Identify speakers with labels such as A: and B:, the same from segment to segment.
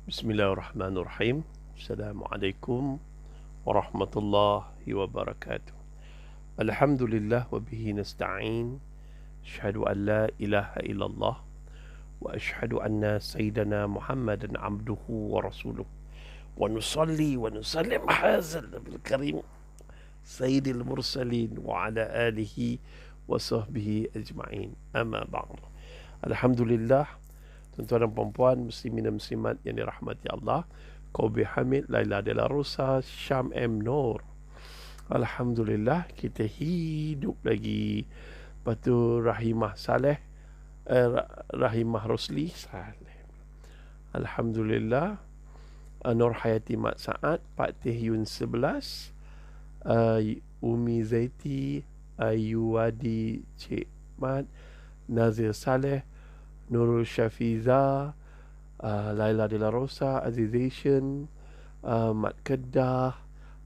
A: Bismillahirrahmanirrahim. Assalamualaikum warahmatullahi wabarakatuh. Alhamdulillah wa bihi nasta'in. Asyhadu an la ilaha illallah wa asyhadu anna sayyidana Muhammadan abduhu wa rasuluh. Wa nusalli wa nusallim hazal nabil karim sayyidil mursalin wa ala alihi wa sahbihi ajma'in. Amma ba'd. Alhamdulillah, tuan-tuan dan puan-puan, muslimin dan muslimat yang dirahmati Allah, Kobe Hamid, Laila Dela Rosa, Syam M. Nur. Alhamdulillah, kita hidup lagi. Lepas tu Rahimah Saleh, Rahimah Rosli Saleh. Alhamdulillah. Nur Hayati Mat Saad, Pak Teh Yun 11, Umi Zaiti, Ayuwadi Cik Mat, Nazir Saleh, Nurul Syafiza, Laila De La Rosa, Azization, Mat Kedah,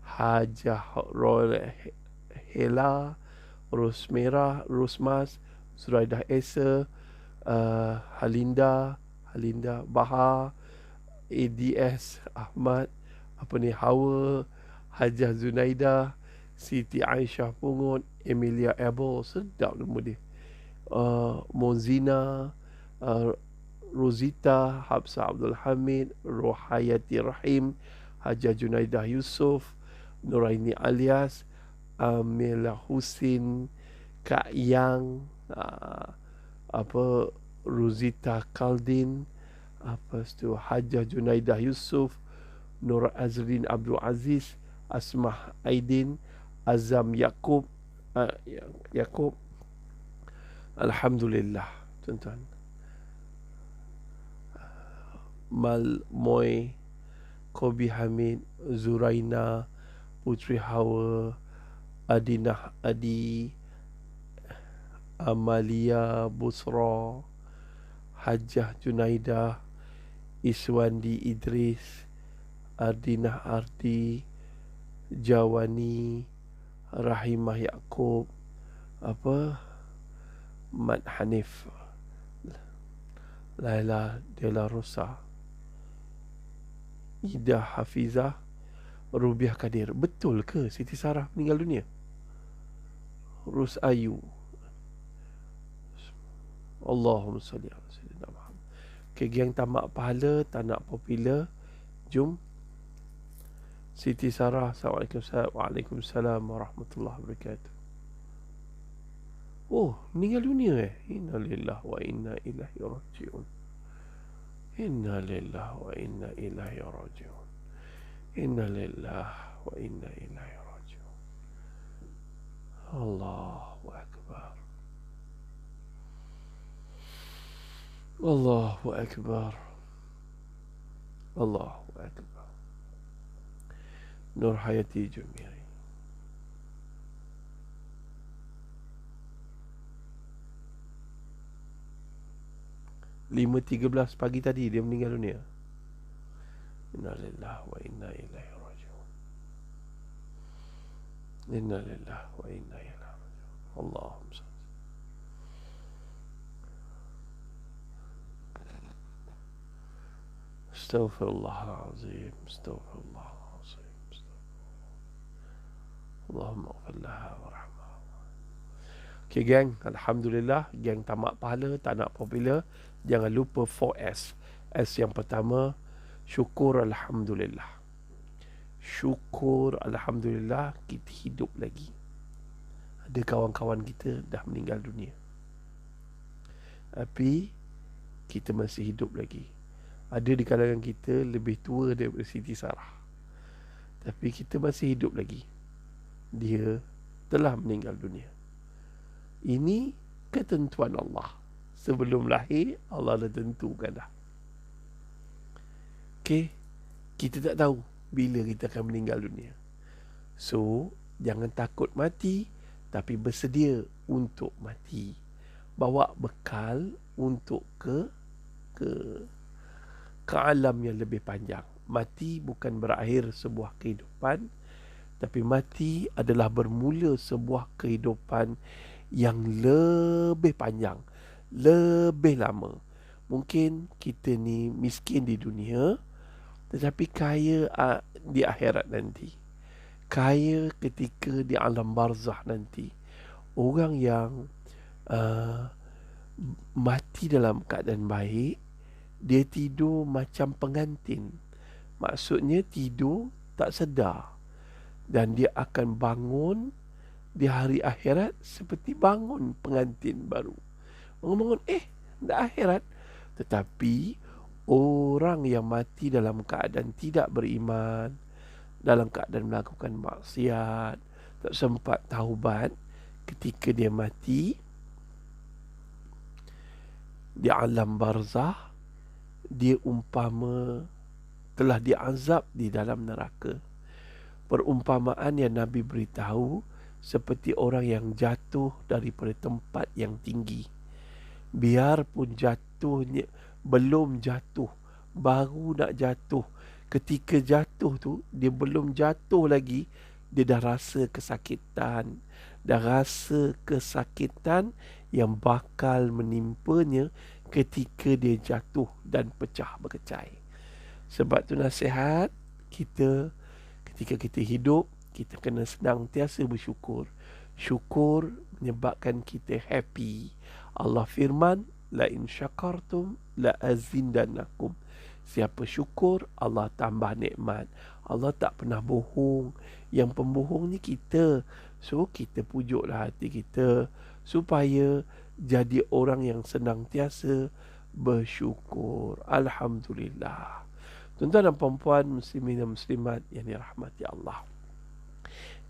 A: Hajah Roy Hela, Rosmera, Rosmas, Zuraidah Esa, Halinda Bahar, ADS Ahmad, Hawa, Hajah Zunaida, Siti Aisyah Pungut, Emilia Abel, sedap nama dia, Monzina, Rosita, Habsa Abdul Hamid, Rohayati Rahim, Hajah Junaidah Yusof, Nuraini Alias, Amila Husin, Kak Yang, Rosita Kaldin, tu Hajah Junaidah Yusof, Nur Azrin Abdul Aziz, Asmah Aidin, Azam Yaakob, Alhamdulillah, tuan-tuan. Malmoy, Kobi Hamid, Zuraina, Putri Hawa, Adinah Adi, Amalia Busra, Hajah Junaidah, Iswandi Idris, Ardinah Ardi, Jawani, Rahimah Yaakob, Mat Hanif, Laila Dela Rosa, Ida Hafizah, Rubiah Kadir. Betul ke Siti Sarah meninggal dunia? Rus Ayu. Allahumma salli ala sayyidina Muhammad. Okay, geng tamak pahala, tak nak popular. Jom. Siti Sarah. Assalamualaikum. Waalaikumsalam warahmatullahi wabarakatuh. Oh, meninggal dunia Inna lillahi wa inna ilaihi raji'un. Inna lillahi wa inna ilaihi raji'un. Inna lillahi wa inna ilaihi raji'un. Allahu akbar. Allahu akbar. Allahu akbar. Nur Hayati Jumiri. 5.13 pagi tadi dia meninggal dunia. Inna lillahi wa inna ilaihi raji'un. Inna lillahi wa inna ilaihi raji'un. Allahumma salli. Astaghfirullahalazim. Astaghfirullahalazim. Allahumma ighfir laha warhamha. Okay, gang, Alhamdulillah. Gang tamak pahala, tak nak popular. Jangan lupa 4S. S yang pertama, syukur Alhamdulillah. Syukur Alhamdulillah kita hidup lagi. Ada kawan-kawan kita dah meninggal dunia, tapi kita masih hidup lagi. Ada di kalangan kita lebih tua daripada Siti Sarah, tapi kita masih hidup lagi. Dia telah meninggal dunia. Ini ketentuan Allah. Sebelum lahir, Allah dah tentukan dah. Okay, kita tak tahu bila kita akan meninggal dunia. So, jangan takut mati, tapi bersedia untuk mati. Bawa bekal untuk ke alam yang lebih panjang. Mati bukan berakhir sebuah kehidupan, tapi mati adalah bermula sebuah kehidupan yang lebih panjang, lebih lama. Mungkin kita ni miskin di dunia, tetapi kaya di akhirat nanti. Kaya ketika di alam barzah nanti. Orang yang mati dalam keadaan baik, dia tidur macam pengantin. Maksudnya tidur tak sedar. Dan dia akan bangun di hari akhirat seperti bangun pengantin baru. Bangun-bangun, dah akhirat. Tetapi orang yang mati dalam keadaan tidak beriman, dalam keadaan melakukan maksiat, tak sempat taubat, ketika dia mati di alam barzah, dia umpama telah diazab di dalam neraka. Perumpamaan yang Nabi beritahu seperti orang yang jatuh daripada tempat yang tinggi. Biarpun jatuhnya belum jatuh, baru nak jatuh, ketika jatuh tu dia belum jatuh lagi, dia dah rasa kesakitan. Dah rasa kesakitan yang bakal menimpanya ketika dia jatuh dan pecah berkecai. Sebab tu nasihat kita, ketika kita hidup, kita kena senantiasa bersyukur. Syukur menyebabkan kita happy. Allah firman, la in syakartum la azindannakum. Siapa syukur, Allah tambah nikmat. Allah tak pernah bohong. Yang pembohong ni kita. So kita pujuklah hati kita supaya jadi orang yang senantiasa bersyukur. Alhamdulillah. Tuan-tuan dan puan-puan, muslimin dan muslimat yang dirahmati Allah.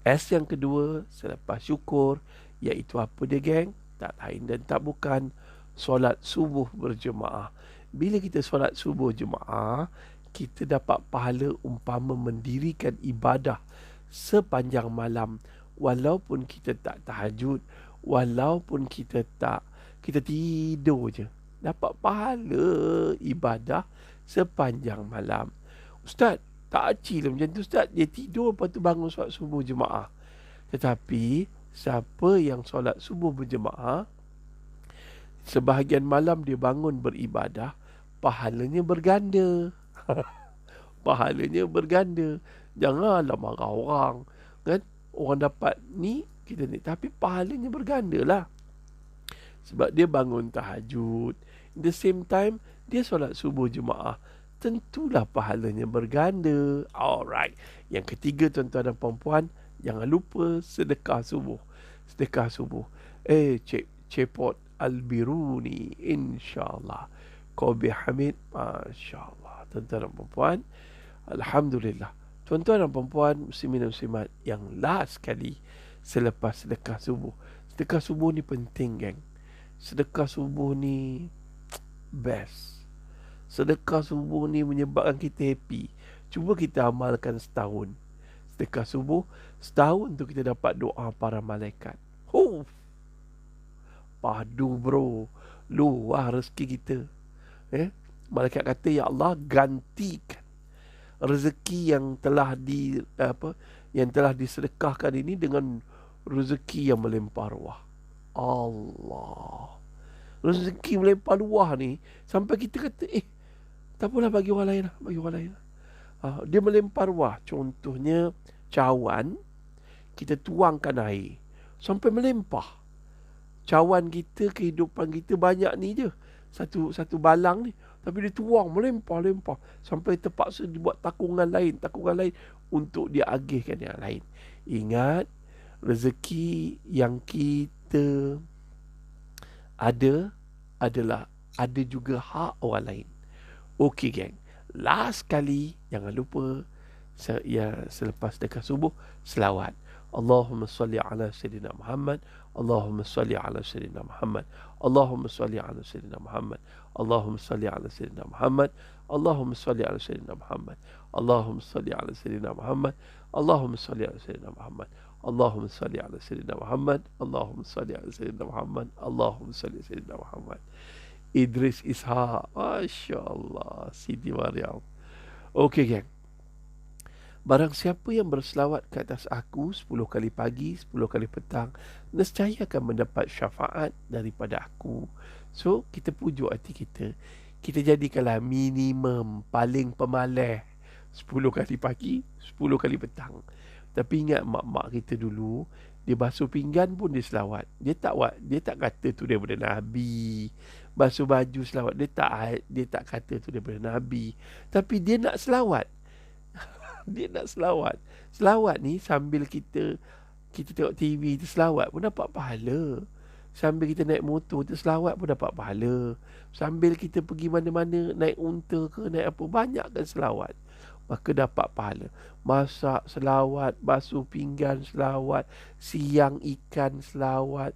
A: S yang kedua selepas syukur, iaitu apa dia geng? Tak lain dan tak bukan solat subuh berjemaah. Bila kita solat subuh jemaah, kita dapat pahala umpama mendirikan ibadah sepanjang malam. Walaupun kita tak tahajud, walaupun kita tidur je, dapat pahala ibadah sepanjang malam. Ustaz, tak acil macam tu Ustaz. Dia tidur lepas tu bangun solat subuh jemaah. Tetapi siapa yang solat subuh berjemaah, sebahagian malam dia bangun beribadah, pahalanya berganda. Pahalanya berganda. Janganlah marah orang, kan? Orang dapat ni, kita ni, tapi pahalanya berganda lah. Sebab dia bangun tahajud, at the same time dia solat subuh jemaah, tentulah pahalanya berganda. Alright. Yang ketiga, tuan-tuan dan puan-puan, jangan lupa sedekah subuh. Sedekah subuh. Cepot Al-Biruni, insyaAllah. Kobi Hamid, masyaAllah. Tuan-tuan dan puan-puan, alhamdulillah. Tuan-tuan dan puan-puan, muslimin dan muslimat, yang last kali selepas sedekah subuh. Sedekah subuh ni penting, geng. Sedekah subuh ni best. Sedekah subuh ni menyebabkan kita happy. Cuba kita amalkan setahun. Sedekah subuh, setahun tu kita dapat doa para malaikat. Padu bro. Luar rezeki kita. Malaikat kata, ya Allah, gantikan rezeki yang telah disedekahkan ini dengan rezeki yang melimpah ruah. Allah. Rezeki melimpah ruah ni sampai kita kata, tak apalah, bagi orang lain lah, bagi orang lain lah. Dia melimpah ruah. Contohnya cawan, kita tuangkan air sampai melimpah. Cawan kita, kehidupan kita banyak ni je, satu balang ni, tapi dia tuang melimpah-limpah sampai terpaksa dibuat takungan lain untuk dia agihkan yang lain. Ingat, rezeki yang kita ada juga hak orang lain. Okey geng, last kali jangan lupa selepas dekat subuh, selawat. Allahumma salli ala Sayyidina Muhammad, Allahumma salli ala Sayyidina Muhammad, Allahumma salli ala Sayyidina Muhammad, Allahumma salli ala Sayyidina Muhammad, Allahumma salli ala Sayyidina Muhammad, Allahumma salli ala Sayyidina Muhammad, Allahumma salli ala Sayyidina Muhammad, Allahumma salli ala Sayyidina Muhammad, Allahumma salli ala Sayyidina Muhammad, Allahumma salli ala Sayyidina Muhammad. Idris Ishaq, masya-Allah, Siti Maryam. Okey geng. Barang siapa yang berselawat ke atas aku 10 kali pagi, 10 kali petang, nescaya akan mendapat syafaat daripada aku. So, kita pujuk hati kita. Kita jadikanlah minimum, paling pemalas, 10 kali pagi, 10 kali petang. Tapi ingat mak-mak kita dulu, dia basuh pinggan pun dia selawat. Dia tak kata tu daripada Nabi. Basuh baju selawat, dia tak kata tu daripada Nabi. Tapi dia nak selawat. Dia nak selawat. Selawat ni sambil kita tengok TV, kita selawat pun dapat pahala. Sambil kita naik motor, kita selawat pun dapat pahala. Sambil kita pergi mana-mana, naik unta ke, naik apa, banyak kan selawat. Maka dapat pahala. Masak selawat, basuh pinggan selawat, siang ikan selawat,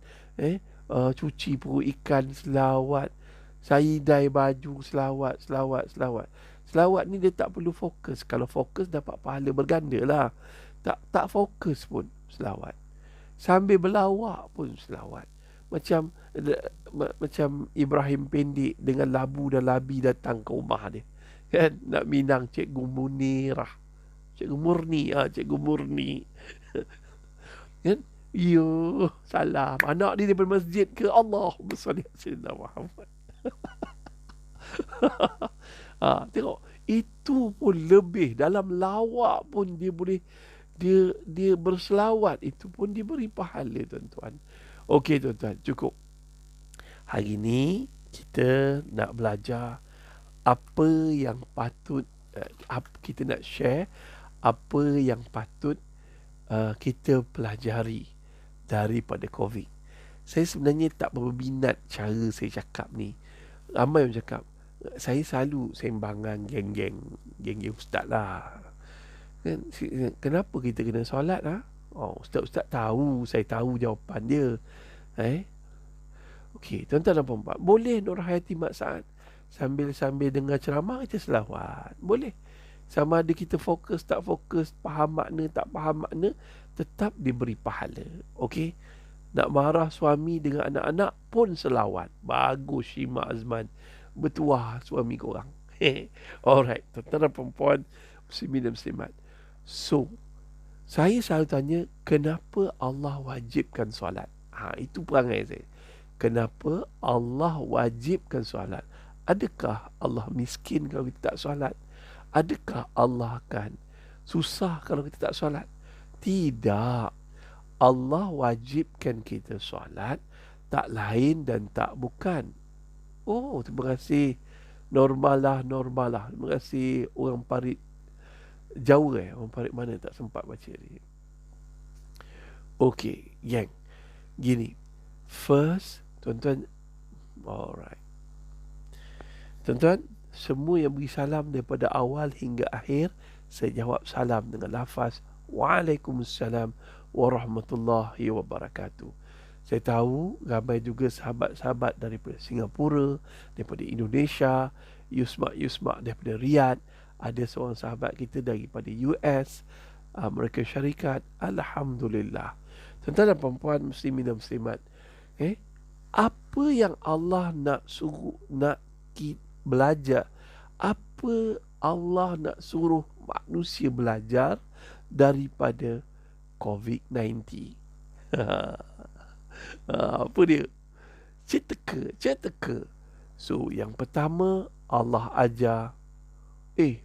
A: cuci perut ikan selawat, saidai baju selawat, selawat. Selawat ni dia tak perlu fokus. Kalau fokus dapat pahala berganda lah. Tak fokus pun selawat. Sambil berlawak pun selawat. Macam Ibrahim Pendek dengan labu dan labi datang ke rumah dia. Kan nak minang Cikgu Munirah. Cikgu Murni. Kan? Yo, salam. Anak dia daripada masjid ke Allahumma salli ala sayyidina Muhammad. Tengok, itu pun lebih. Dalam lawak pun dia boleh, dia berselawat, itu pun dia beri pahala, tuan-tuan. Okey tuan-tuan, cukup. Hari ni kita nak belajar apa yang patut, kita nak share apa yang patut kita pelajari daripada COVID. Saya sebenarnya tak berminat cara saya cakap ni. Ramai yang cakap, saya selalu sembangan geng-geng ustaz lah. Kan? Kenapa kita kena solat lah? Ustaz tahu, saya tahu jawapan dia. Okey, tuan-tuan dan puan-puan, boleh Nur Hayati Mat Saad sambil dengar ceramah kita selawat. Boleh. Sama ada kita fokus tak fokus, faham makna tak faham makna, tetap diberi pahala. Okey. Nak marah suami dengan anak-anak pun selawat. Bagus Shima Azman. Bertuah suami korang. Alright, tuan-tuan dan puan-puan, muslimin dan muslimat. So, saya selalu tanya, kenapa Allah wajibkan solat? Itu perangai saya. Kenapa Allah wajibkan solat? Adakah Allah miskin kalau kita tak solat? Adakah Allah akan susah kalau kita tak solat? Tidak. Allah wajibkan kita solat, tak lain dan tak bukan. Terima kasih. Normal lah. Terima kasih orang Parit jauh orang Parit mana tak sempat baca ni. Okey, gang. Gini. First, tuan-tuan, alright. Tuan-tuan, semua yang beri salam daripada awal hingga akhir, saya jawab salam dengan lafaz Waalaikumsalam warahmatullahi wabarakatuh. Saya tahu ramai juga sahabat-sahabat daripada Singapura, daripada Indonesia, Yusma daripada Riyadh, ada seorang sahabat kita daripada US, Amerika Syarikat. Alhamdulillah. Tuan-tuan dan puan-puan, muslimin dan muslimat, apa yang Allah nak suruh, nak kita belajar, apa Allah nak suruh manusia belajar daripada COVID-19? Apa dia? Ceteka. So, yang pertama, Allah ajar,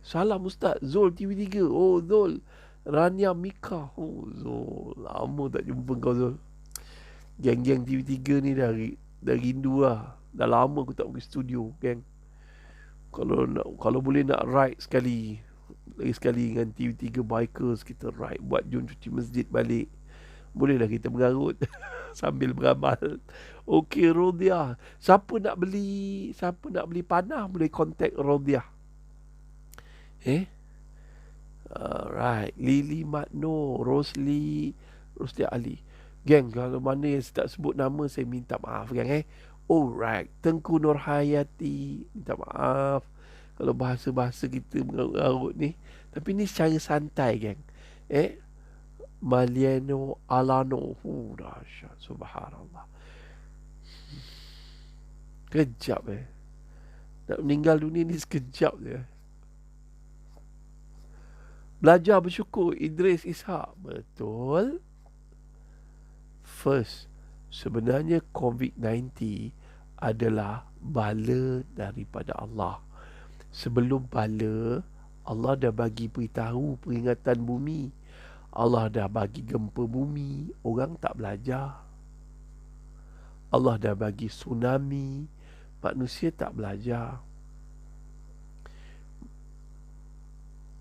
A: salam Ustaz Zul TV3. Zul Rania Mika. Zul, lama tak jumpa kau Zul. Geng-geng TV3 ni dah rindu lah. Dah lama aku tak pergi studio, geng. Kalau boleh nak ride sekali dengan TV3 Bikers, kita ride buat jom cuci masjid balik. Bolehlah kita mengarut sambil beramal. Okey, Rodiah. Siapa nak beli panah boleh contact Rodiah. Alright, Lily Matno, Rosli Ali. Geng, kalau mana yang saya tak sebut nama, saya minta maaf, geng. Alright, Tengku Nur Hayati, minta maaf kalau bahasa-bahasa kita mengarut ni. Tapi ni secara santai, geng. Maliano Alano. Dahsyat, subhanallah. Kejap nak meninggal dunia ni sekejap je. Belajar bersyukur, Idris Ishak. Betul. First, sebenarnya COVID-19 adalah bala daripada Allah. Sebelum bala, Allah dah bagi beritahu peringatan bumi. Allah dah bagi gempa bumi. Orang tak belajar. Allah dah bagi tsunami. Manusia tak belajar.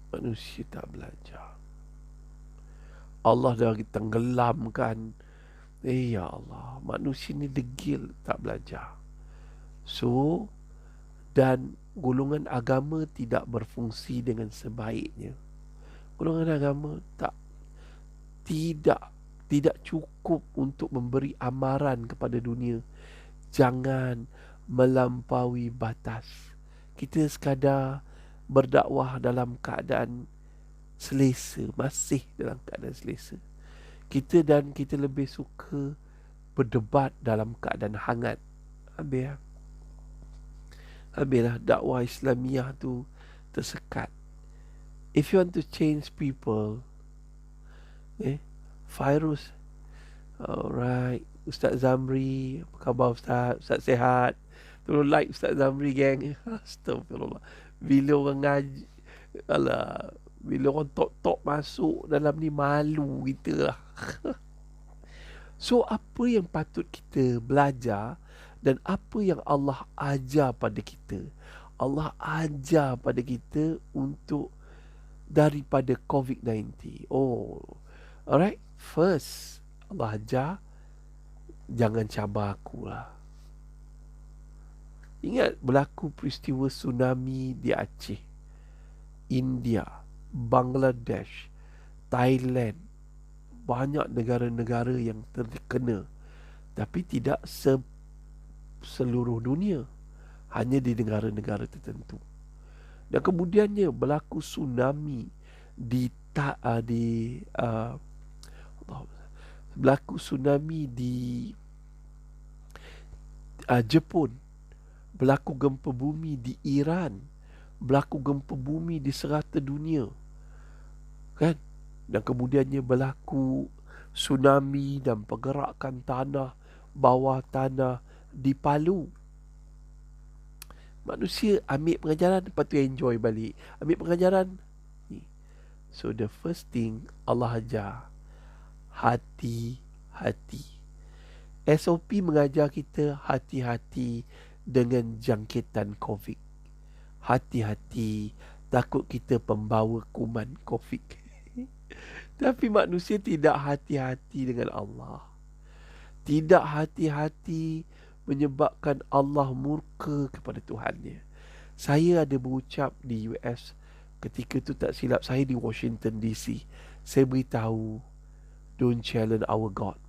A: Manusia tak belajar. Allah dah tenggelamkan. Ya Allah, manusia ni degil, tak belajar. So, dan golongan agama tidak berfungsi dengan sebaiknya. Golongan agama tidak cukup untuk memberi amaran kepada dunia. Jangan melampaui batas. Kita sekadar berdakwah dalam keadaan selesa, masih dalam keadaan selesa. Kita lebih suka berdebat dalam keadaan hangat. Habislah dakwah Islamiah tu tersekat. If you want to change people, virus. Alright, Ustaz Zamri, apa khabar Ustaz? Ustaz sihat? Tolong like Ustaz Zamri, gang. Astagfirullah. Bila orang ngaji, bila orang tok masuk dalam ni, malu kita lah. So, apa yang patut kita belajar dan apa yang Allah ajar pada kita? Allah ajar pada kita untuk daripada COVID-19. Alright. First, Allah ajar, jangan cabar aku lah. Ingat berlaku peristiwa tsunami di Aceh, India, Bangladesh, Thailand. Banyak negara-negara yang terkena. Tapi tidak seluruh dunia. Hanya di negara-negara tertentu. Dan kemudiannya berlaku tsunami berlaku tsunami di Jepun. Berlaku gempa bumi di Iran. Berlaku gempa bumi di serata dunia. Kan? Dan kemudiannya berlaku tsunami dan pergerakan tanah, bawah tanah di Palu. Manusia ambil pengajaran, lepas tu enjoy balik. Ambil pengajaran. So the first thing Allah ajar, hati-hati. SOP mengajar kita hati-hati dengan jangkitan COVID. Hati-hati, takut kita pembawa kuman COVID. Tapi manusia tidak hati-hati dengan Allah. Tidak hati-hati menyebabkan Allah murka kepada Tuhannya. Saya ada berucap di US. Ketika tu tak silap saya di Washington DC. Saya beritahu, don't challenge our God.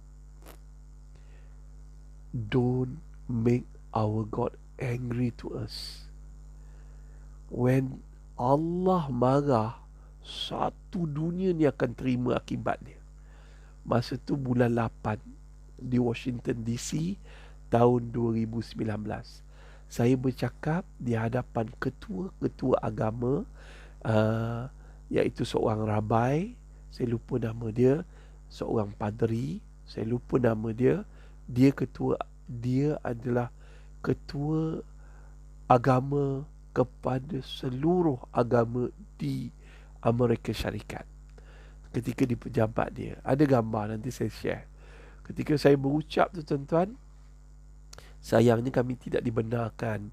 A: Don't make our God angry to us. When Allah marah, satu dunia ni akan terima akibatnya. Masa tu bulan 8 di Washington DC tahun 2019. Saya bercakap di hadapan ketua-ketua agama, iaitu seorang rabai, saya lupa nama dia, seorang padri, saya lupa nama dia. Dia adalah ketua agama kepada seluruh agama di Amerika Syarikat. Ketika di pejabat dia, ada gambar, nanti saya share. Ketika saya berucap tu tuan-tuan, sayangnya kami tidak dibenarkan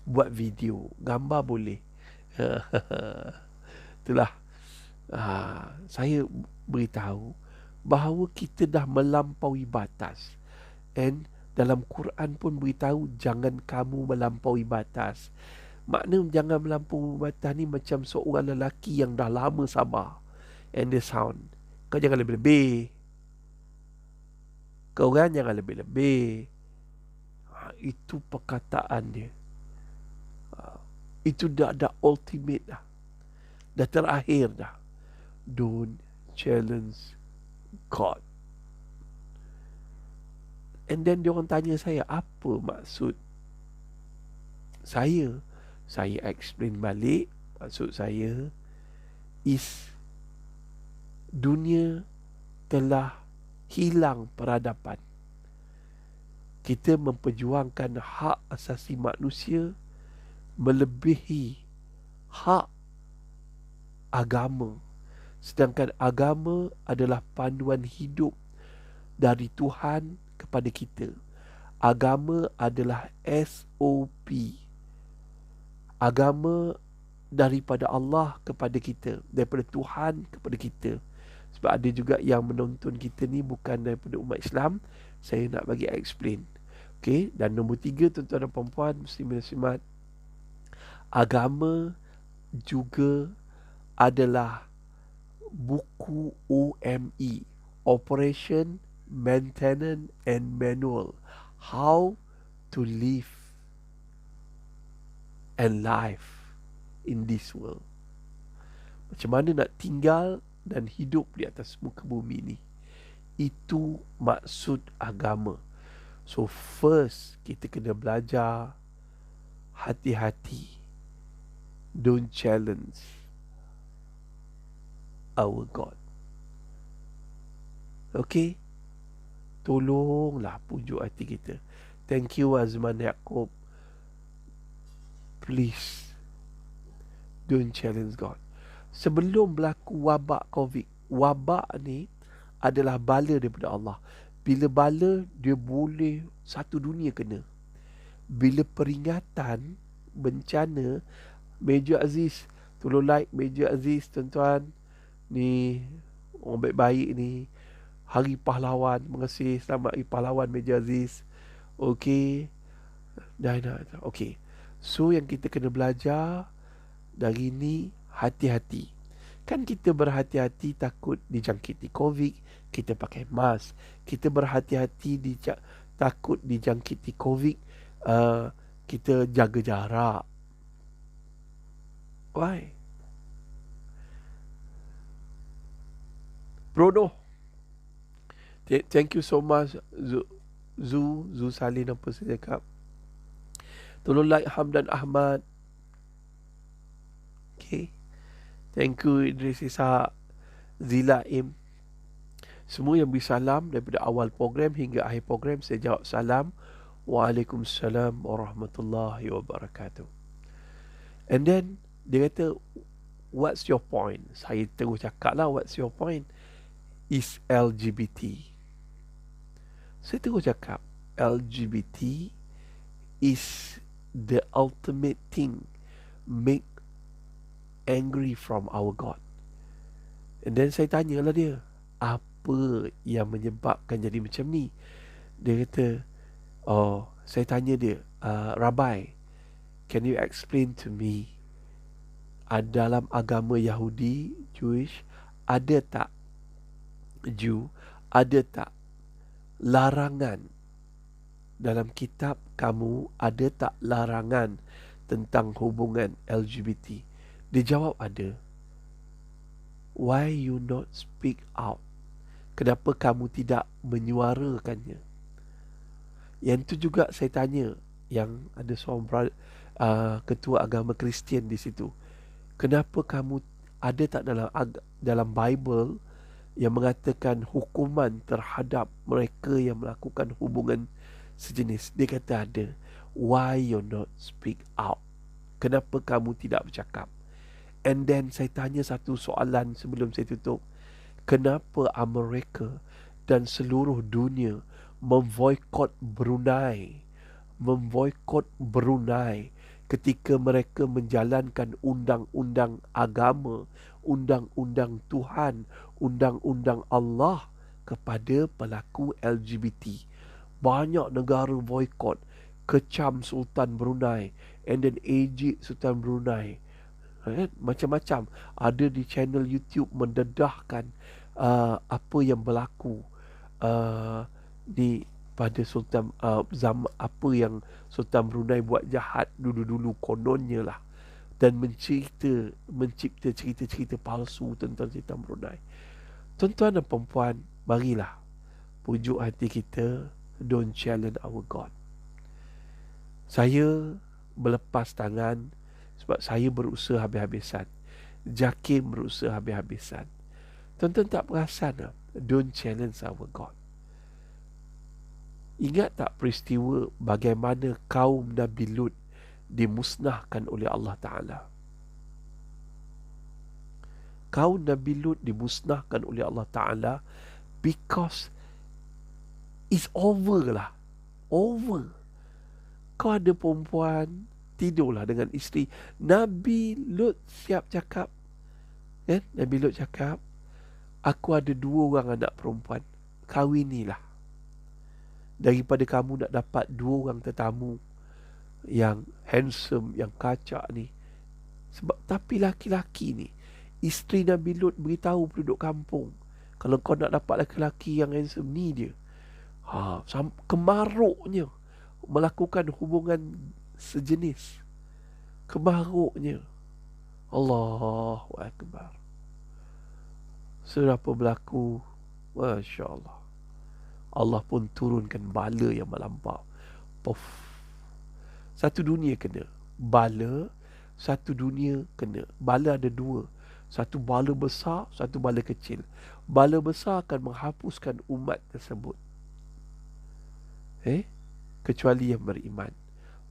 A: buat video. Gambar boleh. Itulah, saya beritahu bahawa kita dah melampaui batas. And dalam Quran pun beritahu, jangan kamu melampaui batas. Makna jangan melampaui batas ni macam seorang lelaki yang dah lama sabar. And the sound, kau jangan lebih-lebih. Kau kan jangan lebih-lebih. Itu perkataan dia. Itu dah ultimate dah. Dah terakhir dah. Don't challenge God. And then dia orang tanya saya, apa maksud saya? Saya explain balik. Maksud saya is, dunia telah hilang peradaban. Kita memperjuangkan hak asasi manusia melebihi hak agama. Sedangkan agama adalah panduan hidup dari Tuhan kepada kita. Agama adalah SOP. Agama daripada Allah kepada kita, daripada Tuhan kepada kita. Sebab ada juga yang menonton kita ni bukan daripada umat Islam. Saya nak bagi explain. Okay. Dan nombor 3, tuan-tuan dan puan-puan, muslimin-muslimat, agama juga adalah buku OME, Operation, Maintenance and Manual, How to Live and Life in this world. Macam mana nak tinggal dan hidup di atas muka bumi ni. Itu maksud agama. So first, kita kena belajar hati-hati. Don't challenge our God. Okay? Tolonglah pujuk hati kita. Thank you Azman Yaakob. Please, don't challenge God. Sebelum berlaku wabak COVID, wabak ni adalah bala daripada Allah. Bila bala, dia boleh satu dunia kena. Bila peringatan, bencana, Meja Aziz, tolong like Meja Aziz tuan-tuan. Ni orang baik-baik ni. Hari Pahlawan, terima kasih. Selamat Hari Pahlawan Meja Aziz. Okey. Dah. Okey. So yang kita kena belajar dari ni, hati-hati. Kan kita berhati-hati takut dijangkiti COVID, kita pakai mask. Kita berhati-hati takut dijangkiti COVID, kita jaga jarak. Why? Bruno, thank you so much. Zu Salin, apa saya cakap. Tolong like Hamdan Ahmad. Okay. Thank you Idris Ishak, Zila Im. Semua yang beri salam daripada awal program hingga akhir program, saya jawab salam. Waalaikumsalam warahmatullahi wabarakatuh. And then dia kata, what's your point? Saya terus cakap lah, what's your point? Is LGBT. Saya terus cakap, LGBT is the ultimate thing make angry from our God. And then saya tanyalah dia, apa yang menyebabkan jadi macam ni? Dia kata, saya tanya dia, Rabbi, can you explain to me, dalam agama Yahudi, Jewish, ada tak larangan dalam kitab kamu, ada tak larangan tentang hubungan LGBT? Dia jawab ada. Why you not speak out? Kenapa kamu tidak menyuarakannya? Yang tu juga saya tanya, yang ada seorang ketua agama Kristian di situ. Kenapa kamu ada tak dalam Bible yang mengatakan hukuman terhadap mereka yang melakukan hubungan sejenis? Dia kata ada. Why you not speak out? Kenapa kamu tidak bercakap? And then saya tanya satu soalan sebelum saya tutup. Kenapa Amerika dan seluruh dunia memboikot Brunei ketika mereka menjalankan undang-undang agama, undang-undang Tuhan, undang-undang Allah kepada pelaku LGBT? Banyak negara boikot, kecam Sultan Brunei, and then ejek Sultan Brunei. Macam-macam ada di channel YouTube mendedahkan apa yang berlaku di pada Sultan zaman apa yang Sultan Brunei buat jahat dulu-dulu kononnya lah, dan mencipta cerita-cerita palsu tentang Sultan Brunei. Tuan-tuan dan perempuan, marilah pujuk hati kita, don't challenge our God. Saya berlepas tangan sebab saya berusaha habis-habisan. Jakim berusaha habis-habisan. Tuan-tuan tak perasan tak? Don't challenge our God. Ingat tak peristiwa bagaimana kaum Nabi Lut dimusnahkan oleh Allah Ta'ala? Kaum Nabi Lut dimusnahkan oleh Allah Ta'ala because it's over lah. Over. Kau ada perempuan, tidurlah dengan isteri. Nabi Lut siap cakap, kan? Nabi Lut cakap, aku ada 2 orang anak perempuan, kahwinilah. Daripada kamu nak dapat 2 orang tetamu yang handsome, yang kacak ni. Sebab tapi laki-laki ni, isteri Nabi Lut beritahu penduduk kampung, kalau kau nak dapat laki-laki yang handsome ni dia. Kemaruknya melakukan hubungan sejenis. Kemaruknya. Allahu Akbar. Serapa berlaku, Masya Allah. Allah pun turunkan bala yang melampau. Puff. Satu dunia kena bala, satu dunia kena. Bala ada 2. Satu bala besar, satu bala kecil. Bala besar akan menghapuskan umat tersebut, kecuali yang beriman.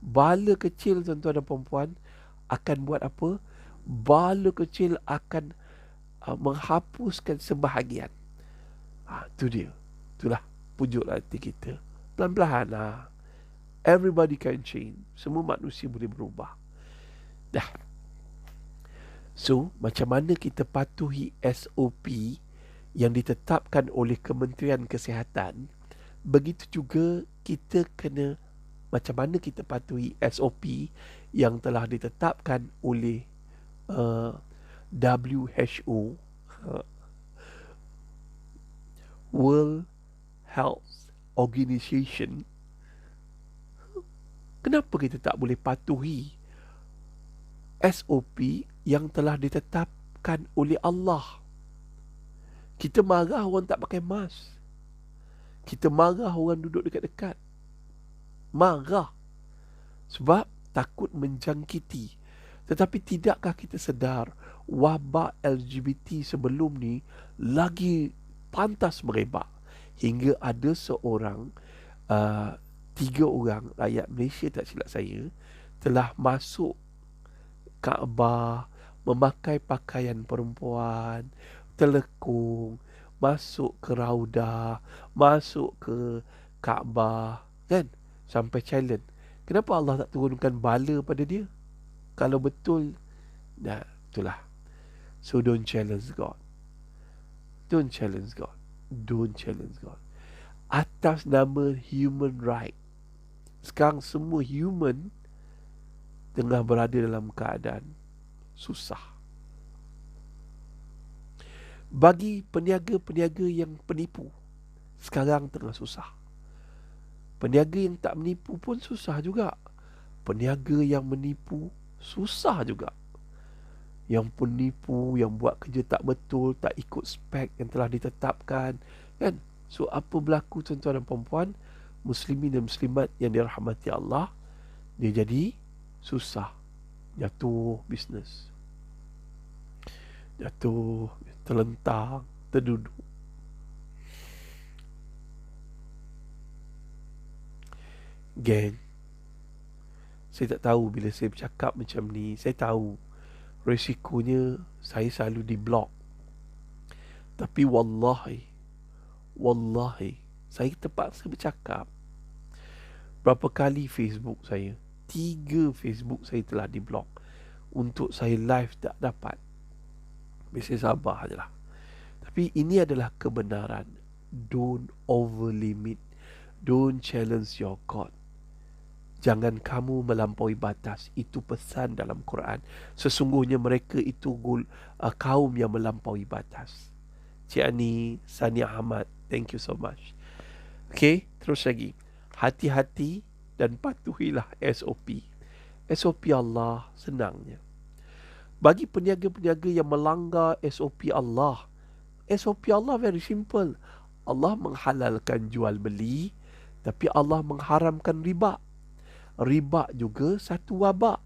A: Bala kecil, tuan-tuan dan perempuan, akan buat apa? Bala kecil akan menghapuskan sebahagian. Itu dia. Itulah pujuk hati kita. Pelan-pelan lah. Everybody can change. Semua manusia boleh berubah. Dah. So, macam mana kita patuhi SOP yang ditetapkan oleh Kementerian Kesihatan, begitu juga kita kena macam mana kita patuhi SOP yang telah ditetapkan oleh WHO, World Health Organization. Kenapa kita tak boleh patuhi SOP yang telah ditetapkan oleh Allah? Kita marah orang tak pakai mask. Kita marah orang duduk dekat-dekat. Marah. Sebab takut menjangkiti. Tetapi tidakkah kita sedar wabak LGBT sebelum ni lagi pantas merebak. Hingga ada seorang, 3 orang rakyat Malaysia tak silap saya, telah masuk Kaabah memakai pakaian perempuan, telekung, masuk ke Raudah, masuk ke Kaabah, kan? Sampai challenge. Kenapa Allah tak turunkan bala pada dia? Kalau betul, itulah. So don't challenge God. Don't challenge God. Don't challenge God. Atas nama human right, sekarang semua human tengah berada dalam keadaan susah. Bagi peniaga-peniaga yang penipu, sekarang tengah susah. Peniaga yang tak menipu pun susah juga. Peniaga yang menipu susah juga. Yang penipu, yang buat kerja tak betul, tak ikut spek yang telah ditetapkan, kan? So apa berlaku, tuan-tuan dan perempuan, muslimin dan muslimat yang dirahmati Allah? Dia jadi susah. Jatuh bisnes, jatuh, terlentang, terduduk. Geng, saya tak tahu bila saya bercakap macam ni, saya tahu resikonya saya selalu di blok. Tapi wallahi, saya terpaksa bercakap. Berapa kali Facebook saya, 3 Facebook saya telah di blok. Untuk saya live tak dapat. Biasa sabar je lah. Tapi ini adalah kebenaran. Don't over limit. Don't challenge your God. Jangan kamu melampaui batas. Itu pesan dalam Quran. Sesungguhnya mereka itu kaum yang melampaui batas. Cik Ani, Sani Ahmad, thank you so much. Okay, terus lagi. Hati-hati dan patuhilah SOP. SOP Allah senangnya. Bagi peniaga-peniaga yang melanggar SOP Allah, SOP Allah very simple. Allah menghalalkan jual beli, tapi Allah mengharamkan riba. Riba juga satu wabak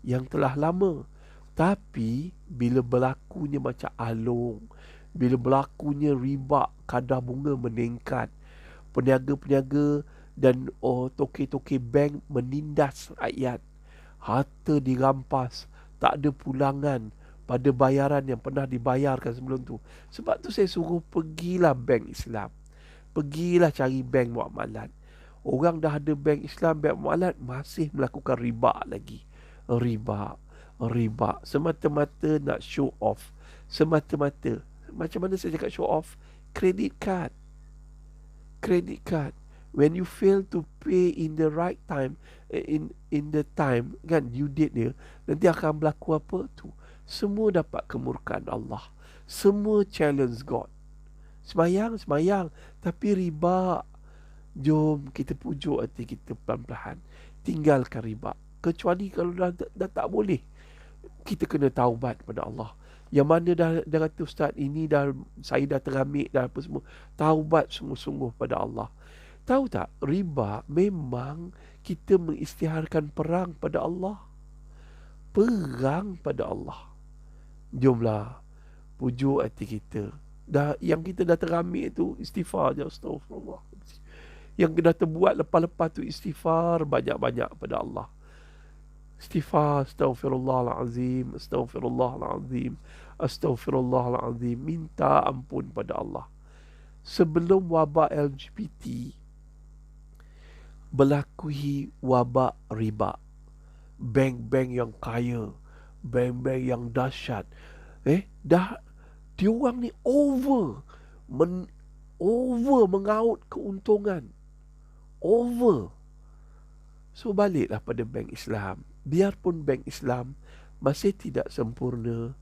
A: yang telah lama. Tapi bila berlakunya macam alung, bila berlakunya riba, kadar bunga meningkat, peniaga-peniaga dan toke-toke bank menindas rakyat, harta dirampas, tak ada pulangan, pada bayaran yang pernah dibayarkan sebelum tu. Sebab tu saya suruh pergilah bank Islam. Pergilah cari bank muamalat. Orang dah ada bank Islam, bank muamalat, masih melakukan riba lagi. Riba. Semata-mata nak show off. Semata-mata. Macam mana saya cakap show off? Credit card. When you fail to pay in the right time, in the time, kan, due date dia, nanti akan berlaku apa tu? Semua dapat kemurkaan Allah. Semua challenge God. Semayang, tapi riba. Jom kita pujuk hati kita pelan-pelan. Tinggalkan riba. Kecuali kalau dah tak boleh, kita kena taubat pada Allah. Yang mana dah kata Ustaz, ini saya dah teramik dah apa semua. Taubat sungguh-sungguh pada Allah. Tahu tak, riba memang kita mengisytiharkan perang pada Allah. Jomlah pujuk hati kita. Yang kita dah teramik tu istighfar je, astagfirullah. Yang dah terbuat lepas-lepas tu istighfar banyak-banyak pada Allah. Istighfar, astagfirullahalazim. Minta ampun pada Allah. Sebelum wabak LGBT berlaku wabak riba, bank-bank yang kaya, bank-bank yang dahsyat, diorang ni over mengaut keuntungan. So baliklah pada bank Islam. Biarpun bank Islam masih tidak sempurna,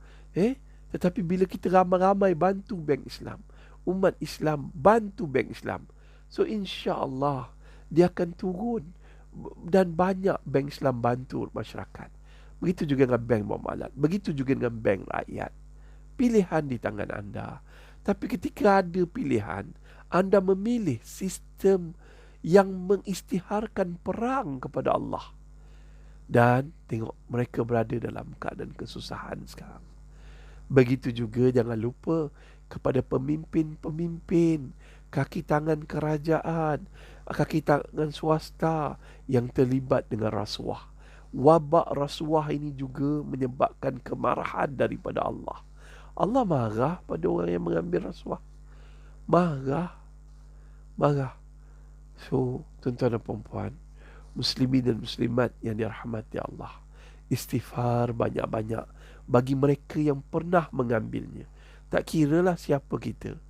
A: tetapi bila kita ramai-ramai bantu bank Islam, umat Islam bantu bank Islam, so insya-Allah dia akan turun. Dan banyak bank Islam bantu masyarakat. Begitu juga dengan bank muamalat, begitu juga dengan bank rakyat. Pilihan di tangan anda. Tapi ketika ada pilihan, anda memilih sistem yang mengisytiharkan perang kepada Allah. Dan tengok mereka berada dalam keadaan kesusahan sekarang. Begitu juga jangan lupa kepada pemimpin-pemimpin, kaki tangan kerajaan, kaki tangan swasta yang terlibat dengan rasuah. Wabak rasuah ini juga menyebabkan kemarahan daripada Allah. Allah marah pada orang yang mengambil rasuah. Marah. So, tuan-tuan dan puan-puan, muslimin dan muslimat yang dirahmati Allah, istighfar banyak-banyak bagi mereka yang pernah mengambilnya. Tak kiralah siapa kita.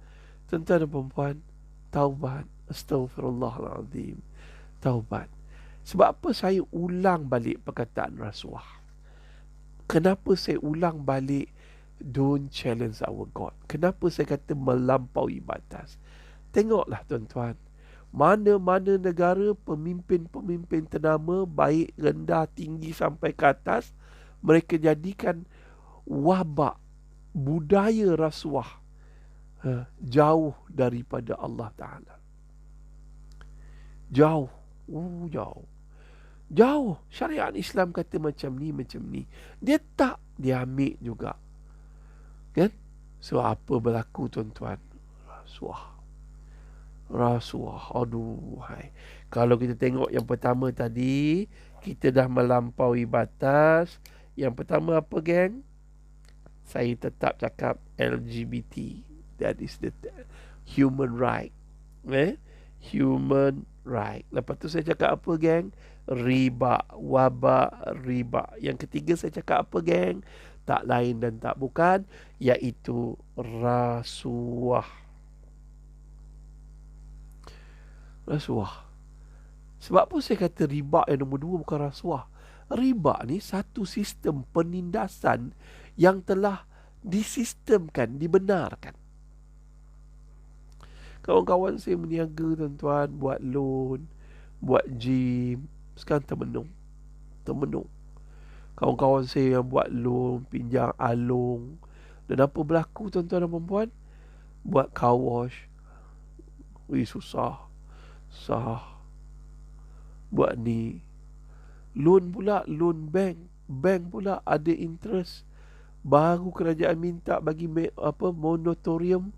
A: Tuan-tuan dan puan-puan, taubat, astagfirullahalazim. Taubat. Sebab apa saya ulang balik perkataan rasuah? Kenapa saya ulang balik don't challenge our God? Kenapa saya kata melampaui batas? Tengoklah tuan-tuan, mana-mana negara pemimpin-pemimpin ternama, baik rendah, tinggi sampai ke atas, mereka jadikan wabak budaya rasuah jauh daripada Allah Ta'ala. Jauh. Syariat Islam kata macam ni. Dia tak, dia ambil juga. Kan? So apa berlaku tuan-tuan? Rasuah. Aduhai. Kalau kita tengok yang pertama tadi, kita dah melampaui batas. Yang pertama apa, geng? Saya tetap cakap LGBT. That is the human right. Human right. Lepas tu saya cakap apa, geng? Riba. Wabak riba. Yang ketiga saya cakap apa, geng? Tak lain dan tak bukan, iaitu rasuah. Sebab apa saya kata riba yang nombor 2 bukan rasuah? Riba ni satu sistem penindasan yang telah disistemkan, dibenarkan. Kawan-kawan saya meniaga tuan-tuan, buat loan, buat gym, sekarang termenung. Kawan-kawan saya yang buat loan, pinjam alung, dan apa berlaku tuan-tuan dan puan-puan? Buat car wash, susah. Buat ni loan pula, loan bank pula ada interest. Baru kerajaan minta bagi moratorium.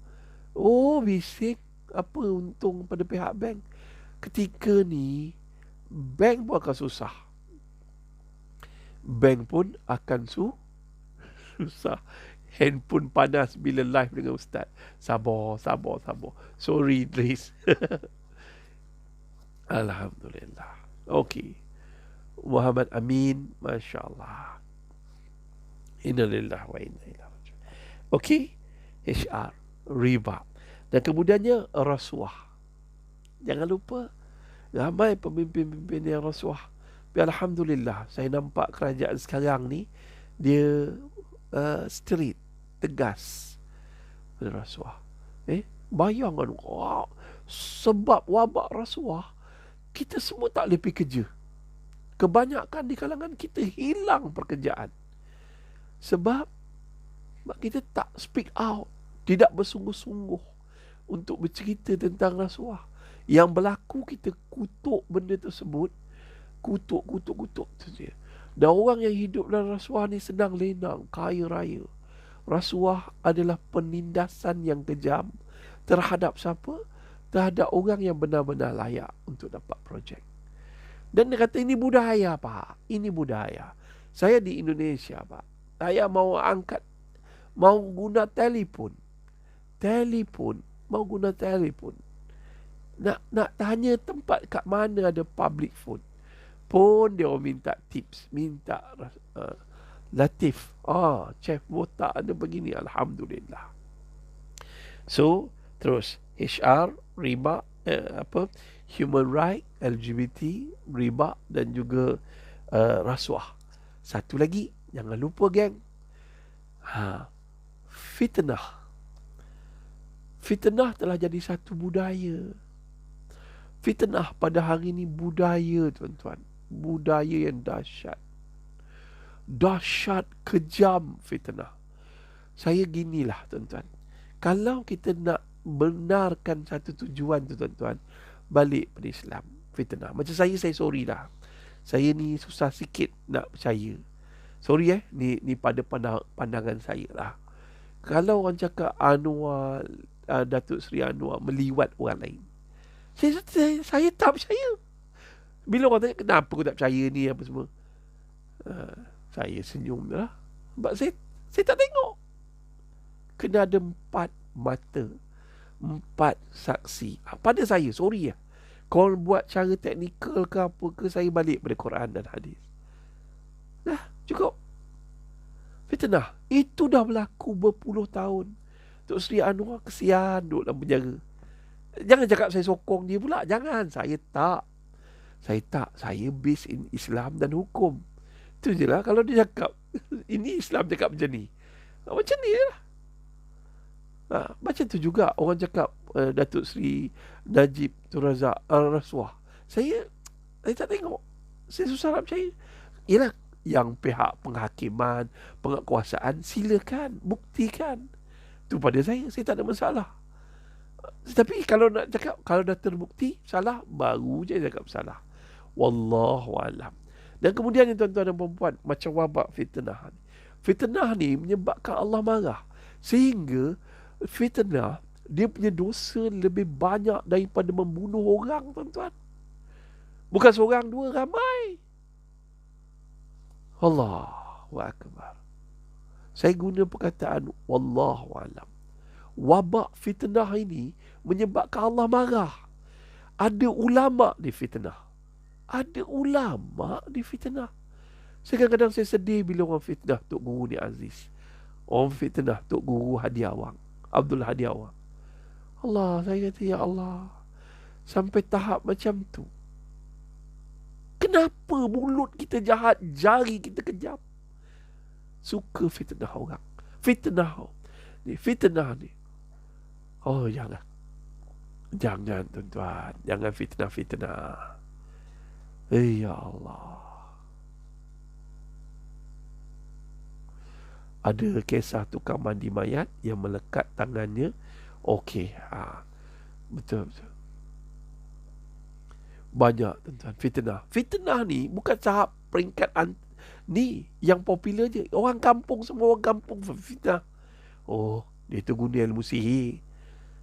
A: Bising. Apa untung pada pihak bank? Ketika ni bank pun akan susah. Bank pun akan Susah. Handphone panas bila live dengan Ustaz. Sabar. Sorry, Idris. Alhamdulillah. Okey. Muhammad Amin, Masya Allah. Inna lillahi wa inna ilaihi raji'un. Okey. HR, riba. Dan kemudiannya rasuah. Jangan lupa, ramai pemimpin-pemimpin yang rasuah. Tapi Alhamdulillah, saya nampak kerajaan sekarang ni, dia street, tegas rasuah. Bayangkan, sebab wabak rasuah, kita semua tak boleh pergi kerja. Kebanyakan di kalangan kita hilang pekerjaan. Sebab kita tak speak out, tidak bersungguh-sungguh untuk bercerita tentang rasuah. Yang berlaku, kita kutuk benda tersebut, kutuk saja. Dan orang yang hidup dalam rasuah ni senang lenang, kaya raya. Rasuah adalah penindasan yang kejam terhadap siapa? Terhadap orang yang benar-benar layak untuk dapat projek. Dan dia kata ini budaya, Pak. Ini budaya. Saya di Indonesia, Pak. Saya mau guna telefon. Mau guna telefon. Nak tanya tempat kat mana ada public phone. Pun dia orang minta tips, minta Latif. Chef botak ada begini, Alhamdulillah. So, terus HR, riba, human right, LGBT, riba dan juga rasuah. Satu lagi, jangan lupa geng, fitnah. Fitnah telah jadi satu budaya. Fitnah pada hari ini budaya, tuan-tuan. Budaya yang dahsyat. Dahsyat, kejam fitnah. Saya ginilah, tuan-tuan. Kalau kita nak benarkan satu tujuan tu, tuan-tuan, balik pada Islam, fitnah. Macam saya sorry lah. Saya ni susah sikit nak percaya. Sorry ni pada pandangan saya lah. Kalau orang cakap Anwar, Datuk Seri Anwar meliwat orang lain, saya tak percaya. Bila orang tanya kenapa aku tak percaya ni apa semua, saya senyum lah. Sebab saya tak tengok. Kena ada 4 mata, 4 saksi. Pada saya, sorry ya, kalau buat cara teknikal ke apa ke, saya balik pada Quran dan hadis. Dah, cukup. Fitnah itu dah berlaku berpuluh tahun. Tok Seri Anwar kesian duduk dalam penjara. Jangan cakap saya sokong dia pula. Jangan. Saya tak. Saya based in Islam dan hukum. Itu je lah. Kalau dia cakap ini Islam cakap macam ni, macam ni lah. Macam tu juga orang cakap Datuk Seri Najib Tun Razak rasuah. Saya tak tengok. Saya susah nak percaya. Yelah, yang pihak penghakiman, penguasaan, silakan buktikan. Tu pada saya tak ada masalah. Tapi kalau nak cakap, kalau dah terbukti salah, baru je cakap salah. Wallahualam. Dan kemudian tuan-tuan dan perempuan, macam wabak fitnah ni. Fitnah ni menyebabkan Allah marah. Sehingga fitnah, dia punya dosa lebih banyak daripada membunuh orang, tuan-tuan. Bukan seorang, dua, ramai. Allahu Akbar. Saya guna perkataan Wallahualam. Wabak fitnah ini menyebabkan Allah marah. Ada ulama di fitnah. Kadang-kadang saya sedih bila orang fitnah Tok Guru ni Aziz. Orang fitnah Tok Guru Hadi Awang, Abdul Hadi Awang. Allah, saya kata ya Allah, sampai tahap macam tu. Kenapa mulut kita jahat, jari kita kejam? Suka fitnah orang. Fitnah ni. Oh, jangan. Jangan, tuan-tuan. Jangan fitnah. Ya Allah. Ada kisah tukang mandi mayat yang melekat tangannya. Okey. Betul. Banyak, tuan-tuan, fitnah ni bukan tahap peringkat ni yang popular je. Semua orang kampung fitnah. Oh, dia tu guna ilmu sihir.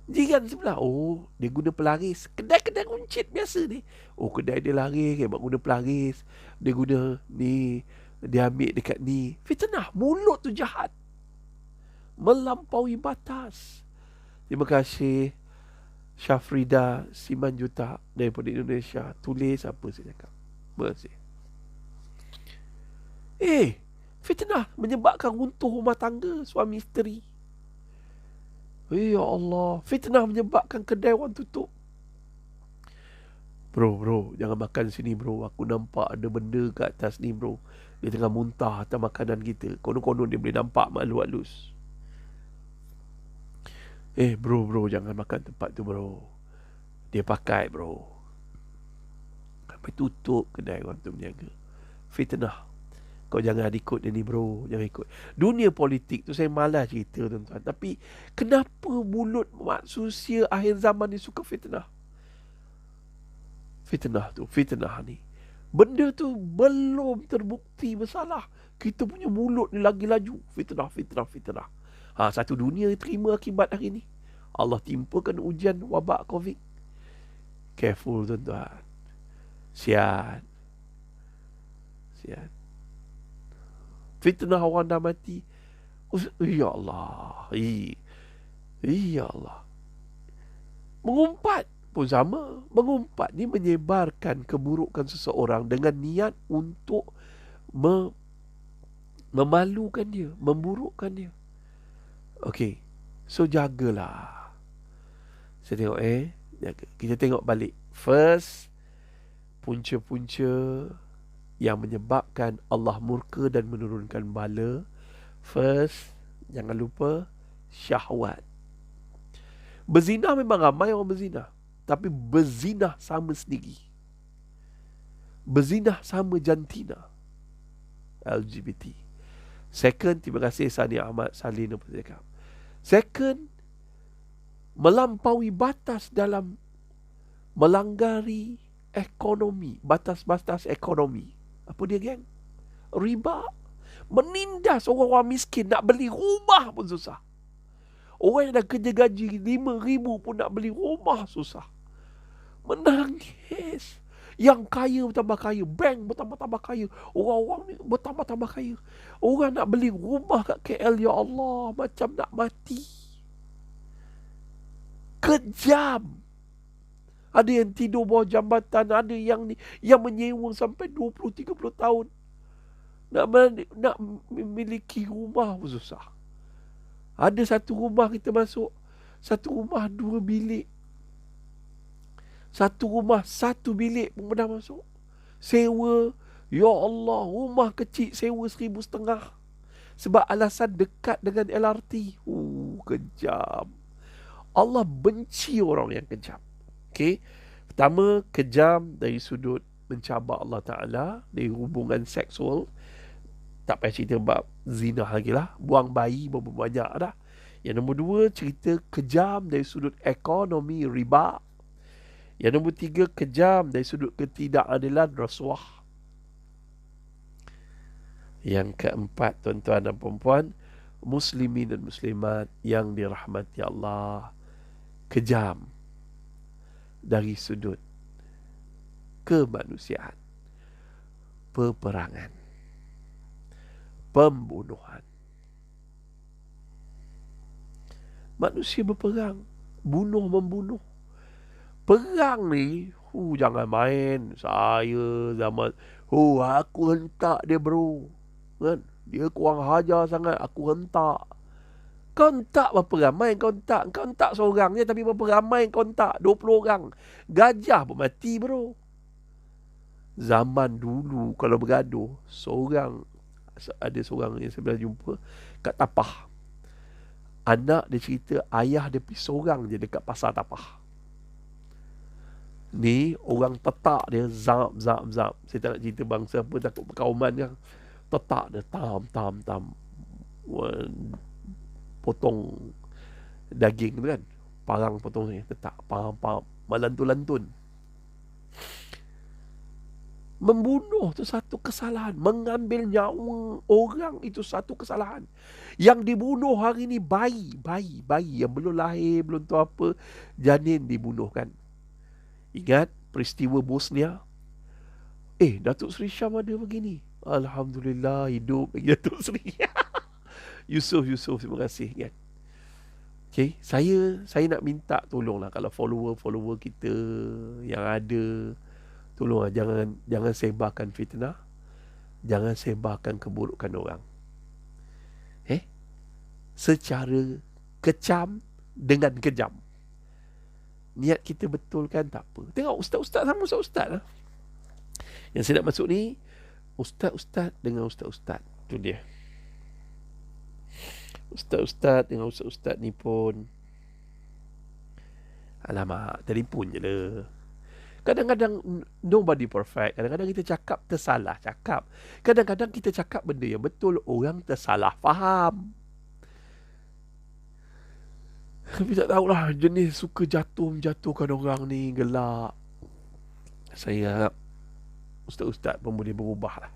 A: Jiran sebelah, oh, dia guna pelaris. Kedai-kedai runcit biasa ni, oh, kedai dia laris, hebat guna pelaris. Dia guna ni, dia ambil dekat ni. Fitnah, mulut tu jahat. melampaui batas. Terima kasih Syafrida Simanjuta daripada Indonesia. Tulis apa saya cakap. Terima kasih. Fitnah menyebabkan runtuh rumah tangga suami isteri. Ya Allah, fitnah menyebabkan kedai orang tutup. Bro, jangan makan sini bro. Aku nampak ada benda kat atas ni bro. Dia tengah muntah atas makanan kita. Konon-konon dia boleh nampak malu halus. Bro, jangan makan tempat tu bro. Dia pakai bro. Sampai tutup kedai orang tu berniaga. Fitnah. Kau jangan ikut dia ni bro. Jangan ikut. Dunia politik tu saya malas cerita tuan-tuan. Tapi kenapa mulut manusia akhir zaman ni suka fitnah? Fitnah ni. Benda tu belum terbukti bersalah. Kita punya mulut ni lagi laju. Fitnah. Satu dunia terima akibat hari ni. Allah timpakan ujian wabak COVID. Careful tuan-tuan. Sian. Fitnah orang dah mati. Ya Allah. Ya Allah. Mengumpat pun sama. Mengumpat ni menyebarkan keburukan seseorang dengan niat untuk memalukan dia, memburukkan dia. Okey. So jagalah. Saya tengok jaga. Kita tengok balik. First, punca-punca yang menyebabkan Allah murka dan menurunkan bala. First, jangan lupa syahwat. Berzina memang ramai orang berzina, tapi berzina sama sendiri. Berzina sama jantina. LGBT. Second, terima kasih Sani Ahmad Salin apa saya cakap. Second, melampaui batas dalam melanggari ekonomi, batas-batas ekonomi. Apa dia geng? Riba. Menindas orang-orang miskin, nak beli rumah pun susah. Orang yang dah kerja gaji 5,000 pun nak beli rumah susah. Menangis. Yang kaya bertambah kaya, bank bertambah-tambah kaya, orang-orang ni bertambah-tambah kaya. Orang nak beli rumah kat KL, ya Allah, macam nak mati. Kejam. Ada yang tidur bawah jambatan, ada yang menyewa sampai 20-30 tahun. Nak memiliki rumah pun susah. Ada satu rumah kita masuk, satu rumah 2 bilik. Satu rumah 1 bilik pun pernah masuk. Sewa, ya Allah, rumah kecil sewa 1,500. Sebab alasan dekat dengan LRT. Kejam. Allah benci orang yang kejam. Okay. Pertama, kejam dari sudut mencabar Allah Ta'ala, dari hubungan seksual. Tak payah cerita bab zina lagi lah. Buang bayi berapa banyak dah. Yang nombor 2, cerita kejam dari sudut ekonomi, riba. Yang nombor 3, kejam dari sudut ketidakadilan, rasuah. Yang keempat, tuan-tuan dan puan-puan, muslimin dan muslimat yang dirahmati Allah, kejam dari sudut kemanusiaan, peperangan, pembunuhan. Manusia berperang, bunuh-membunuh. Perang ni, jangan main. Saya zaman, aku hentak dia bro, kan? Dia kurang hajar sangat, aku hentak. Kau hentak berapa ramai kau hentak? Kau hentak seorang je, tapi berapa ramai kau hentak? 20 orang. Gajah pun mati bro. Zaman dulu kalau bergaduh, ada seorang yang saya pernah jumpa kat Tapah. Anak dia cerita ayah dia pergi seorang je dekat pasar Tapah. Ni orang tetak dia zap. Saya tak nak cerita bangsa apa, takut perkauman kan. Tetak dia tam. Potong daging tu kan, parang potong ni, tetak pam, melantun-lantun. Membunuh tu satu kesalahan, mengambil nyawa orang itu satu kesalahan. Yang dibunuh hari ni bayi yang belum lahir, belum tahu apa, janin dibunuh kan. Ingat peristiwa Bosnia? Datuk Seri Syam ada begini. Alhamdulillah hidup lagi Datuk Seri. Yusuf, terima kasih kan. Okay, saya nak minta tolonglah kalau follower kita yang ada, tolonglah jangan sebarkan fitnah, jangan sebarkan keburukan orang. Secara kecam dengan kejam. Niat kita betul kan, tak apa. Tengok ustaz-ustaz sama ustaz-ustaz lah. Yang saya nak masuk ni, ustaz-ustaz dengan ustaz-ustaz. Itu dia. Ustaz-ustaz dengan ustaz-ustaz ni pun, alamak, telefon je lah. Kadang-kadang nobody perfect. Kadang-kadang kita cakap tersalah cakap. Kadang-kadang kita cakap benda yang betul, orang tersalah faham. Tapi tak tahulah, jenis suka jatuhkan orang ni, gelak. Saya harap ustaz-ustaz pun boleh berubah lah.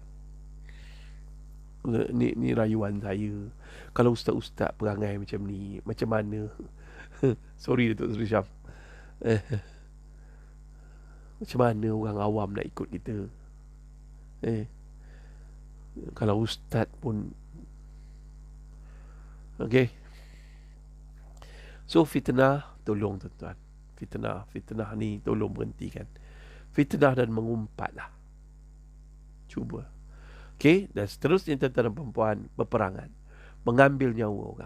A: Ni rayuan saya. Kalau ustaz-ustaz perangai macam ni, macam mana? Sorry Datuk Seri Syam. Macam mana orang awam nak ikut kita? Kalau ustaz pun, okay. So fitnah, tolong tuan-tuan. Fitnah ni tolong berhentikan. Fitnah dan mengumpat lah. Cuba. Okay. Dan seterusnya tuan-tuan dan perempuan, berperangan. Mengambil nyawa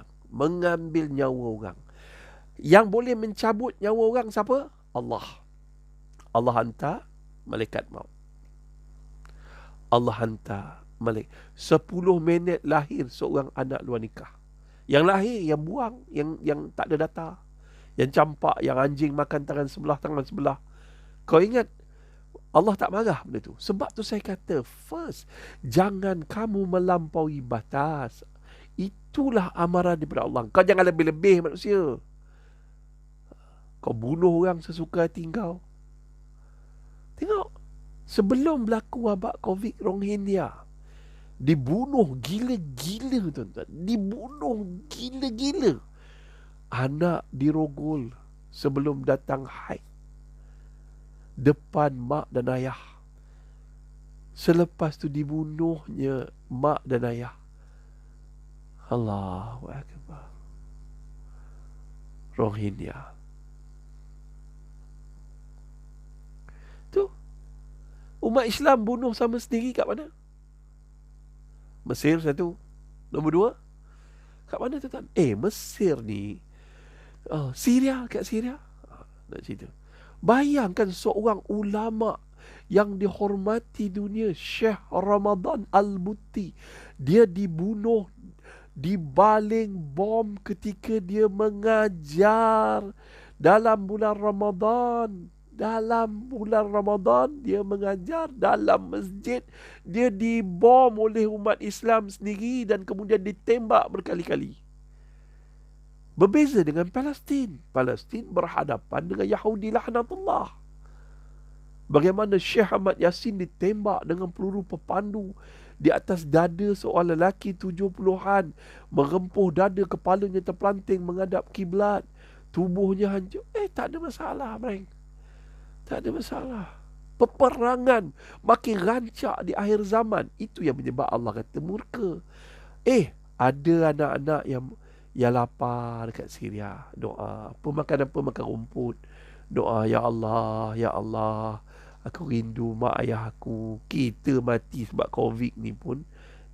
A: orang. Yang boleh mencabut nyawa orang siapa? Allah. Allah hantar malaikat maut. Allah hantar malaikat. 10 minit lahir seorang anak luar nikah. Yang lahir, yang buang, yang tak ada data, yang campak, yang anjing makan tangan sebelah. Kau ingat Allah tak marah benda tu? Sebab tu saya kata, first, jangan kamu melampaui batas. Itulah amaran daripada Allah. Kau jangan lebih-lebih manusia. Kau bunuh orang sesuka hati kau. Tengok, sebelum berlaku wabak COVID Rohingya, dibunuh gila-gila tuan-tuan. Dibunuh gila-gila. Anak dirogol sebelum datang haid, depan mak dan ayah. Selepas tu dibunuhnya mak dan ayah. Allahu Akbar. Rohingya. Tu umat Islam bunuh sama sendiri kat mana? Mesir satu. Nombor 2, kat mana tuan-tuan? Mesir ni, Syria, kat Syria. Nak cerita, bayangkan seorang ulama yang dihormati dunia, Syekh Ramadan Al-Buti, dia dibunuh, dibaling bom ketika dia mengajar dalam bulan Ramadan. Dalam bulan Ramadan dia mengajar dalam masjid. Dia dibom oleh umat Islam sendiri dan kemudian ditembak berkali-kali. Berbeza dengan Palestin. Palestin berhadapan dengan Yahudi laknatullah. Bagaimana Syekh Ahmad Yasin ditembak dengan peluru pepandu di atas dada seorang lelaki 70-an, merempuh dada, kepalanya terpelanting menghadap kiblat, tubuhnya hancur. Tak ada masalah, Breng. Tak ada masalah. Peperangan makin rancak di akhir zaman. Itu yang menyebabkan Allah kata murka. Ada anak-anak yang lapar dekat Syria. Doa. Makan rumput. Doa, Ya Allah, aku rindu mak ayah aku. Kita mati sebab COVID ni pun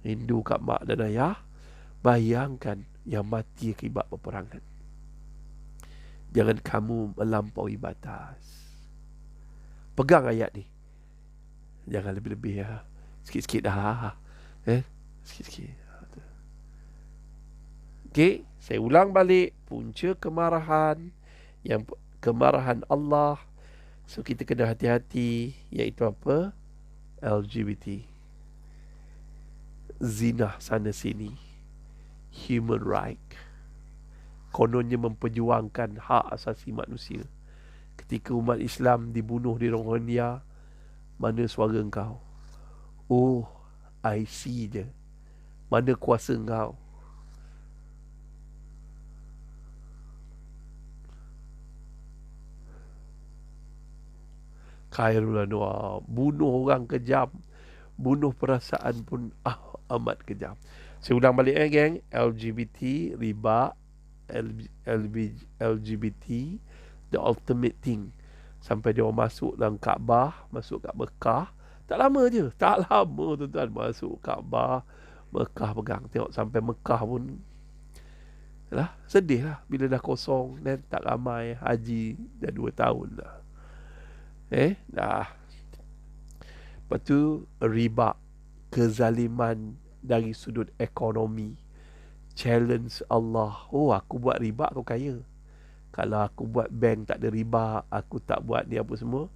A: rindu kat mak dan ayah. Bayangkan yang mati akibat peperangan. Jangan kamu melampaui batas. Pegang ayat ni. Jangan lebih-lebih ya. Sikit-sikit dah. Sikit-sikit. Okay, saya ulang balik. Punca kemarahan, yang kemarahan Allah. So kita kena hati-hati. Iaitu apa? LGBT. Zina sana sini. Human right. Kononnya memperjuangkan hak asasi manusia. Ketika umat Islam dibunuh di Rohingya, mana suara engkau? I see je. Mana kuasa engkau? Khairul Anwar, bunuh orang kejam, bunuh perasaan pun amat kejam. Saya ulang balik geng. LGBT, riba, LGBT, the ultimate thing. Sampai dia orang masuk dalam Kaabah, masuk kat Mekah. Tak lama je. Tak lama tuan-tuan. Masuk Kaabah, Mekah pegang. Tengok sampai Mekah pun lah, sedih lah bila dah kosong dan tak ramai haji dah 2 tahun dah. Dah. Lepas tu riba, kezaliman dari sudut ekonomi. Challenge Allah. Oh, aku buat riba aku kaya. Kalau aku buat bank tak ada riba, aku tak buat ni apa semua.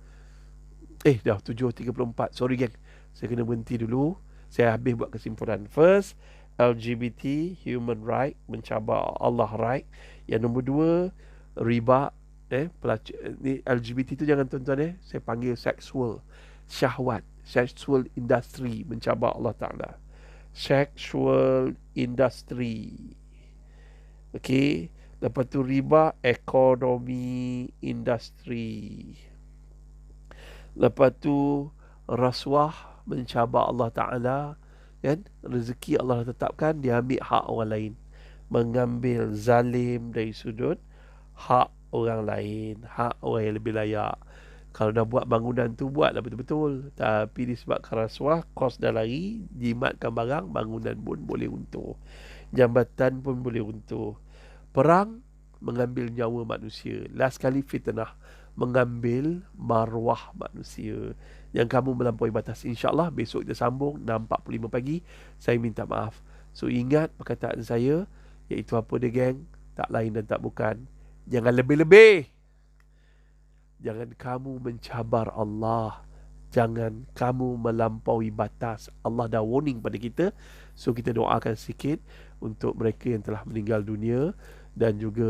A: Dah 7.34. Sorry geng, saya kena berhenti dulu. Saya habis buat kesimpulan. First, LGBT, human right, mencabar Allah right. Yang nombor 2, riba. Ni LGBT tu jangan tuan-tuan saya panggil sexual, syahwat, sexual industry, mencabar Allah Ta'ala. Sexual industry. Okay. Lepas tu riba, ekonomi industri. Lepas tu rasuah, mencabar Allah Ta'ala, kan? Rezeki Allah tetapkan, dia ambil hak orang lain. Mengambil zalim dari sudut hak orang lain, hak orang yang lebih layak. Kalau dah buat bangunan tu, buatlah betul-betul. Tapi disebabkan rasuah, kos dah lari, jimatkan barang, bangunan pun boleh runtuh, jambatan pun boleh runtuh. Perang, mengambil nyawa manusia. Last kali fitnah, mengambil maruah manusia. Yang kamu melampaui batas. InsyaAllah besok kita sambung 6.45 pagi. Saya minta maaf. So ingat perkataan saya, iaitu apa dia geng? Tak lain dan tak bukan, jangan lebih-lebih. Jangan kamu mencabar Allah. Jangan kamu melampaui batas. Allah dah warning pada kita. So kita doakan sikit untuk mereka yang telah meninggal dunia, dan juga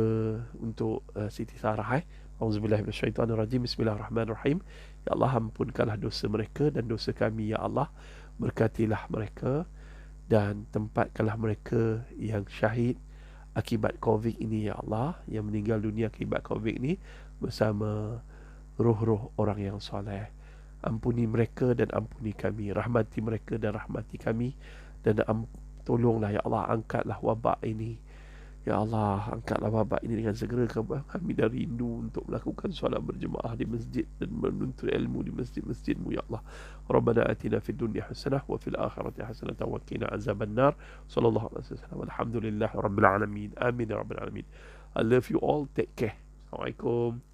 A: untuk Siti Sarah. Auzubillahiminasyaitanirrajim. Bismillahirrahmanirrahim. Ya Allah, ampunkanlah dosa mereka dan dosa kami. Ya Allah, berkatilah mereka dan tempatkanlah mereka yang syahid akibat COVID ini. Ya Allah, yang meninggal dunia akibat COVID ini bersama roh-roh orang yang soleh. Ampuni mereka dan ampuni kami. Rahmati mereka dan rahmati kami. Dan tolonglah ya Allah, angkatlah wabak ini. Ya Allah, angkatlah wabak ini dengan segera. Kami dah rindu untuk melakukan solat berjemaah di masjid dan menuntut ilmu di masjid-masjidmu ya Allah. Rabbana atina fid dunya hasanah wa fil akhirati hasanah wa qina azaban nar. Sallallahu alaihi wasallam. Alhamdulillah rabbil alamin. Amin ya rabbil alamin. I love you all. Take care. Assalamualaikum.